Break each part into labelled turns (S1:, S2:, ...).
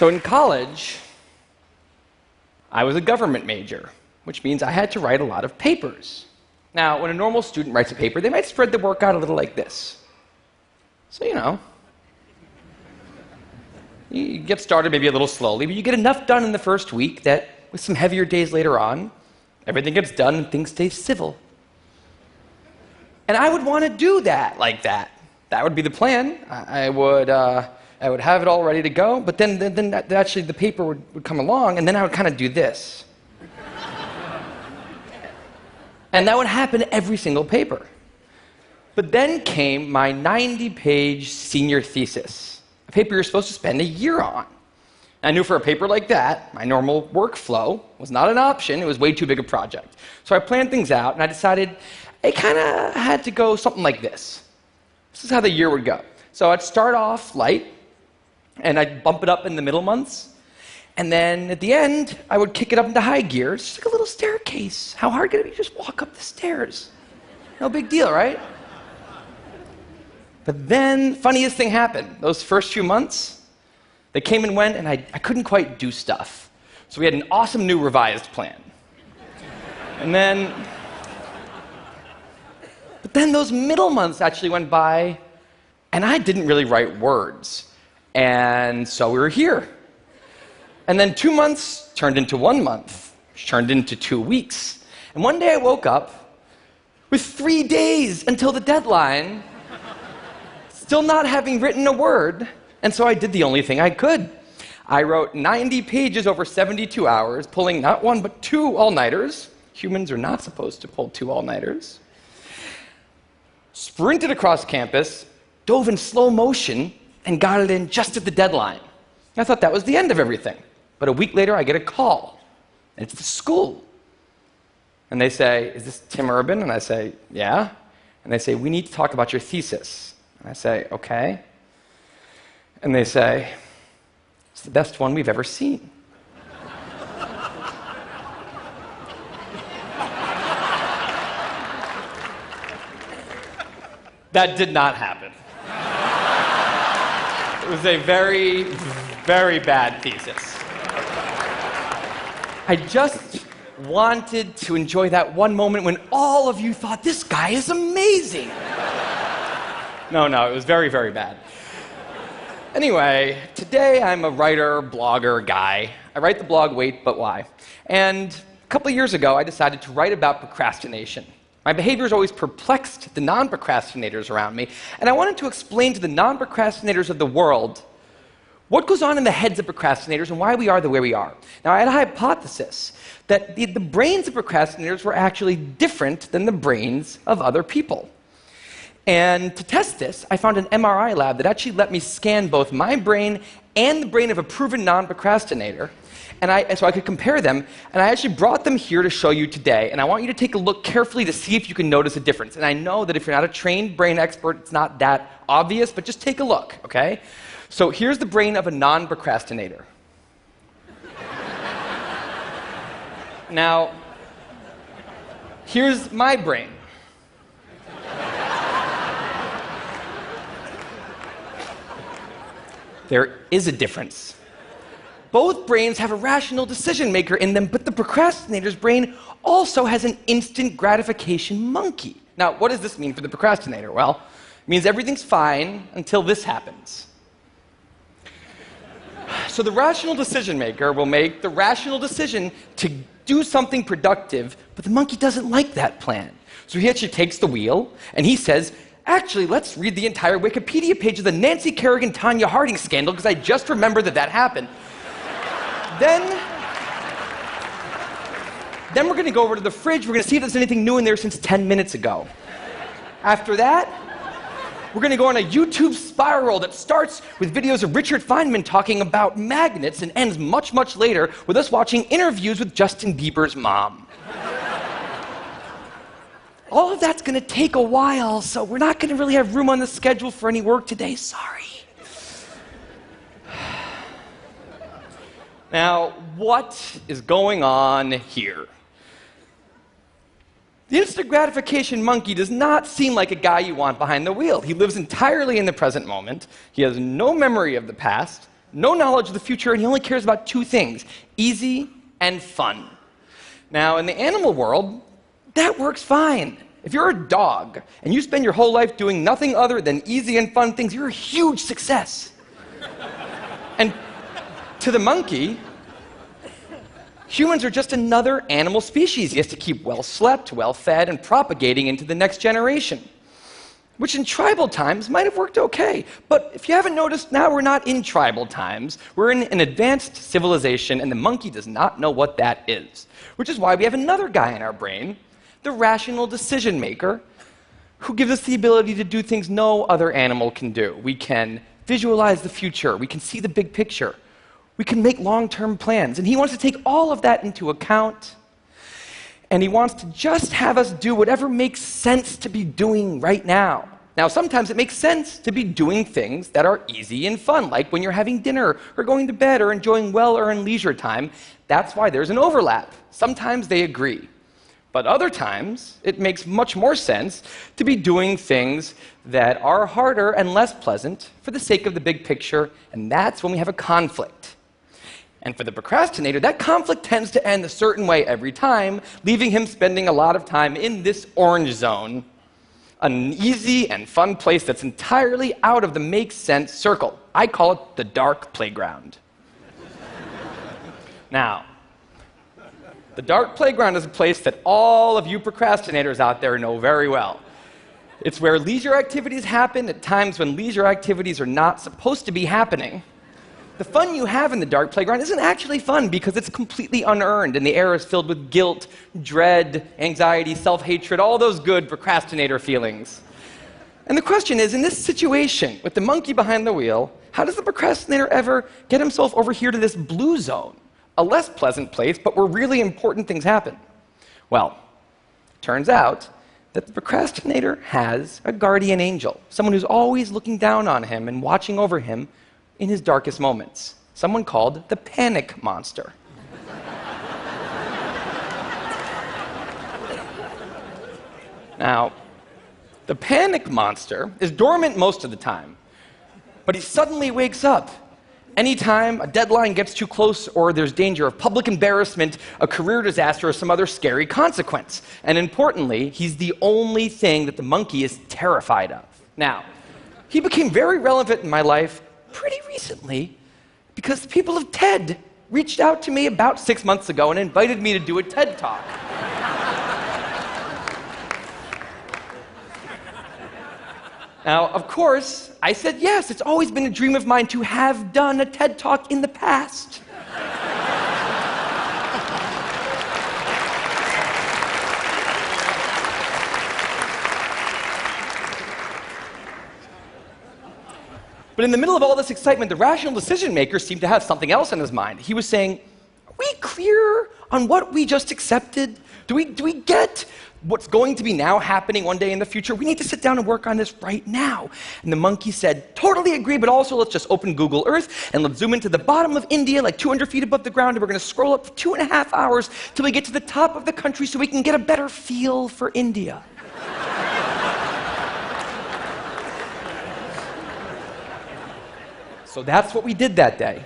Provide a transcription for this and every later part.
S1: So in college, I was a government major, which means I had to write a lot of papers. Now, when a normal student writes a paper, they might spread the work out a little like this. So, you get started maybe a little slowly, but you get enough done in the first week that with some heavier days later on, everything gets done and things stay civil. And I would want to do that like that. That would be the plan. I would have it all ready to go, but then actually the paper would come along, and then I would kind of do this. And that would happen every single paper. But then came my 90-page senior thesis, a paper you're supposed to spend a year on. I knew for a paper like that, my normal workflow was not an option. It was way too big a project. So I planned things out, and I decided it kind of had to go something like this. This is how the year would go. So I'd start off light, and I'd bump it up in the middle months. And then at the end, I would kick it up into high gear, just like a little staircase. How hard could it be? Just walk up the stairs. No big deal, right? But then, funniest thing happened. Those first few months, they came and went, and I couldn't quite do stuff. So we had an awesome new revised plan. But then those middle months actually went by, and I didn't really write words. And so we were here. And then 2 months turned into 1 month, which turned into 2 weeks. And one day I woke up with 3 days until the deadline, still not having written a word, and so I did the only thing I could. I wrote 90 pages over 72 hours, pulling not 1 but 2 all-nighters. Humans are not supposed to pull 2 all-nighters. Sprinted across campus, dove in slow motion, and got it in just at the deadline. I thought that was the end of everything. But a week later, I get a call. And it's the school. And they say, "Is this Tim Urban?" And I say, "Yeah." And they say, "We need to talk about your thesis." And I say, "Okay." And they say, "It's the best one we've ever seen." That did not happen. It was a very, very bad thesis. I just wanted to enjoy that one moment when all of you thought, "This guy is amazing." No, it was very, very bad. Anyway, today I'm a writer, blogger guy. I write the blog Wait, But Why? And a couple of years ago, I decided to write about procrastination. My behavior has always perplexed the non-procrastinators around me, and I wanted to explain to the non-procrastinators of the world what goes on in the heads of procrastinators and why we are the way we are. Now, I had a hypothesis that the brains of procrastinators were actually different than the brains of other people. And to test this, I found an MRI lab that actually let me scan both my brain and the brain of a proven non-procrastinator, so I could compare them, and I actually brought them here to show you today, and I want you to take a look carefully to see if you can notice a difference. And I know that if you're not a trained brain expert, it's not that obvious, but just take a look, okay? So here's the brain of a non-procrastinator. Now, here's my brain. There is a difference. Both brains have a rational decision maker in them, but the procrastinator's brain also has an instant gratification monkey. Now, what does this mean for the procrastinator? Well, it means everything's fine until this happens. So the rational decision maker will make the rational decision to do something productive, but the monkey doesn't like that plan. So he actually takes the wheel, and he says, "Actually, let's read the entire Wikipedia page of the Nancy Kerrigan-Tanya Harding scandal, because I just remembered that happened." Then we're going to go over to the fridge. We're going to see if there's anything new in there since 10 minutes ago. After that, we're going to go on a YouTube spiral that starts with videos of Richard Feynman talking about magnets and ends much, much later with us watching interviews with Justin Bieber's mom. All of that's going to take a while, so we're not going to really have room on the schedule for any work today. Sorry. Now, what is going on here? The instant gratification monkey does not seem like a guy you want behind the wheel. He lives entirely in the present moment. He has no memory of the past, no knowledge of the future, and he only cares about two things: easy and fun. Now, in the animal world, that works fine. If you're a dog and you spend your whole life doing nothing other than easy and fun things, you're a huge success. And to the monkey, humans are just another animal species. He has to keep well slept, well fed, and propagating into the next generation, which in tribal times might have worked okay. But if you haven't noticed, now we're not in tribal times. We're in an advanced civilization, and the monkey does not know what that is, which is why we have another guy in our brain, the rational decision maker, who gives us the ability to do things no other animal can do. We can visualize the future. We can see the big picture. We can make long-term plans. And he wants to take all of that into account, and he wants to just have us do whatever makes sense to be doing right now. Now, sometimes it makes sense to be doing things that are easy and fun, like when you're having dinner or going to bed or enjoying well-earned leisure time. That's why there's an overlap. Sometimes they agree. But other times, it makes much more sense to be doing things that are harder and less pleasant for the sake of the big picture, and that's when we have a conflict. And for the procrastinator, that conflict tends to end a certain way every time, leaving him spending a lot of time in this orange zone, an easy and fun place that's entirely out of the make sense circle. I call it the dark playground. Now, the dark playground is a place that all of you procrastinators out there know very well. It's where leisure activities happen at times when leisure activities are not supposed to be happening. The fun you have in the dark playground isn't actually fun because it's completely unearned, and the air is filled with guilt, dread, anxiety, self-hatred, all those good procrastinator feelings. And the question is, in this situation, with the monkey behind the wheel, how does the procrastinator ever get himself over here to this blue zone? A less pleasant place, but where really important things happen. Well, turns out that the procrastinator has a guardian angel, someone who's always looking down on him and watching over him in his darkest moments, someone called the panic monster. Now, the panic monster is dormant most of the time, but he suddenly wakes up anytime a deadline gets too close or there's danger of public embarrassment, a career disaster, or some other scary consequence. And importantly, he's the only thing that the monkey is terrified of. Now, he became very relevant in my life pretty recently because the people of TED reached out to me about 6 months ago and invited me to do a TED Talk. Now, of course, I said yes. It's always been a dream of mine to have done a TED Talk in the past. But in the middle of all this excitement, the rational decision maker seemed to have something else on his mind. He was saying, are we clear on what we just accepted? Do we get what's going to be now happening one day in the future? We need to sit down and work on this right now. And the monkey said, totally agree, but also let's just open Google Earth and let's zoom into the bottom of India, like 200 feet above the ground, and we're going to scroll up for 2.5 hours till we get to the top of the country so we can get a better feel for India. So that's what we did that day.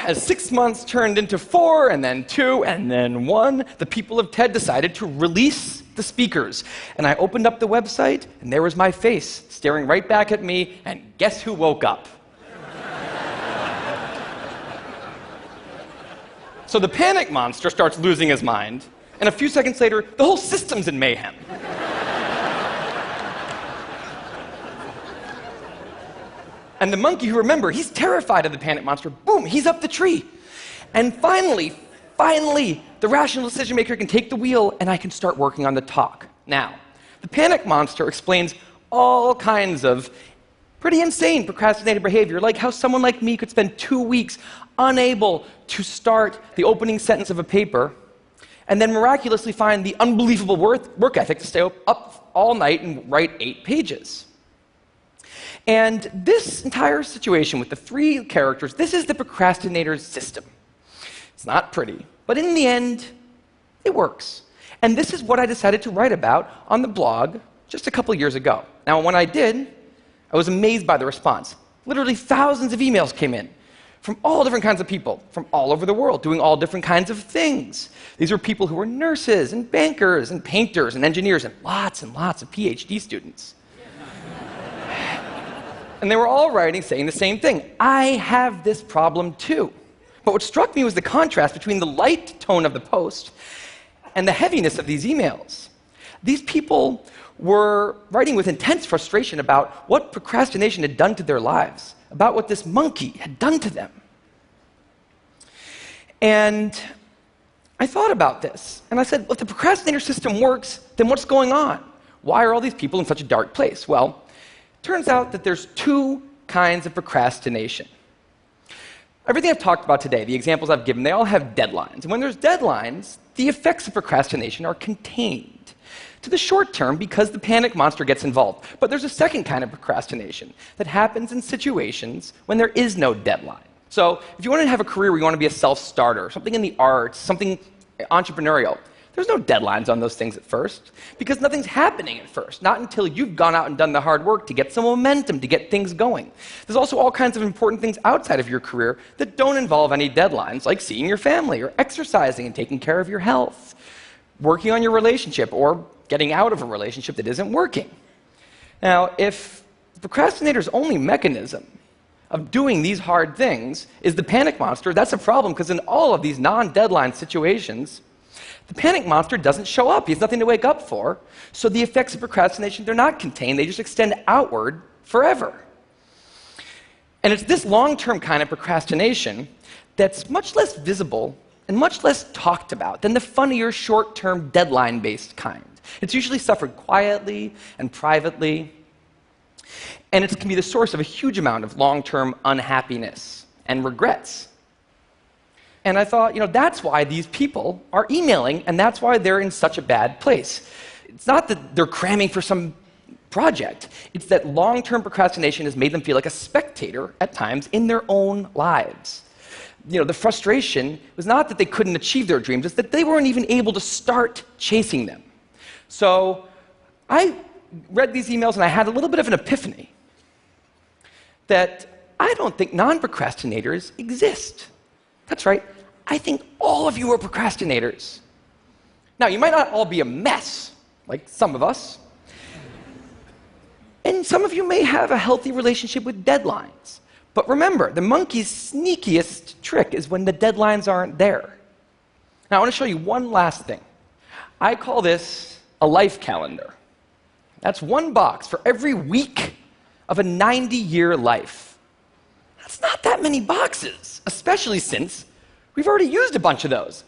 S1: As 6 months turned into 4, and then 2, and then 1, the people of TED decided to release the speakers. And I opened up the website, and there was my face staring right back at me, and guess who woke up? So the panic monster starts losing his mind, and a few seconds later, the whole system's in mayhem. And the monkey, who, remember, he's terrified of the panic monster, boom, he's up the tree. And finally, the rational decision maker can take the wheel and I can start working on the talk. Now, the panic monster explains all kinds of pretty insane procrastinated behavior, like how someone like me could spend 2 weeks unable to start the opening sentence of a paper and then miraculously find the unbelievable work ethic to stay up all night and write 8 pages. And this entire situation with the 3 characters, this is the procrastinator's system. It's not pretty, but in the end, it works. And this is what I decided to write about on the blog just a couple years ago. Now, when I did, I was amazed by the response. Literally thousands of emails came in from all different kinds of people, from all over the world, doing all different kinds of things. These were people who were nurses and bankers and painters and engineers and lots of PhD students. And they were all writing saying the same thing. I have this problem too. But what struck me was the contrast between the light tone of the post and the heaviness of these emails. These people were writing with intense frustration about what procrastination had done to their lives, about what this monkey had done to them. And I thought about this, and I said, well, if the procrastinator system works, then what's going on? Why are all these people in such a dark place? Well, it turns out that there's two kinds of procrastination. Everything I've talked about today, the examples I've given, they all have deadlines. And when there's deadlines, the effects of procrastination are contained to the short term because the panic monster gets involved. But there's a second kind of procrastination that happens in situations when there is no deadline. So if you want to have a career where you want to be a self-starter, something in the arts, something entrepreneurial, there's no deadlines on those things at first because nothing's happening at first, not until you've gone out and done the hard work to get some momentum, to get things going. There's also all kinds of important things outside of your career that don't involve any deadlines, like seeing your family or exercising and taking care of your health, working on your relationship, or getting out of a relationship that isn't working. Now, if the procrastinator's only mechanism of doing these hard things is the panic monster, that's a problem because in all of these non-deadline situations, the panic monster doesn't show up. He has nothing to wake up for. So the effects of procrastination, they're not contained. They just extend outward forever. And it's this long-term kind of procrastination that's much less visible and much less talked about than the funnier, short-term, deadline-based kind. It's usually suffered quietly and privately, and it can be the source of a huge amount of long-term unhappiness and regrets. And I thought, that's why these people are emailing, and that's why they're in such a bad place. It's not that they're cramming for some project. It's that long-term procrastination has made them feel like a spectator at times in their own lives. The frustration was not that they couldn't achieve their dreams, it's that they weren't even able to start chasing them. So I read these emails and I had a little bit of an epiphany that I don't think non-procrastinators exist. That's right, I think all of you are procrastinators. Now, you might not all be a mess, like some of us, and some of you may have a healthy relationship with deadlines. But remember, the monkey's sneakiest trick is when the deadlines aren't there. Now, I want to show you one last thing. I call this a life calendar. That's one box for every week of a 90-year life. That's not that many boxes, especially since we've already used a bunch of those.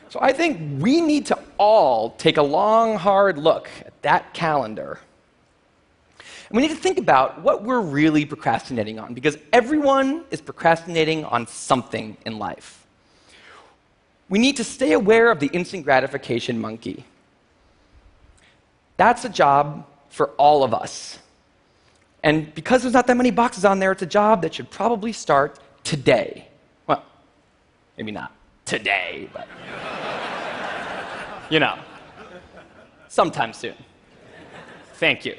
S1: So I think we need to all take a long, hard look at that calendar. And we need to think about what we're really procrastinating on, because everyone is procrastinating on something in life. We need to stay aware of the instant gratification monkey. That's a job for all of us. And because there's not that many boxes on there, it's a job that should probably start today. Well, maybe not today, but sometime soon. Thank you.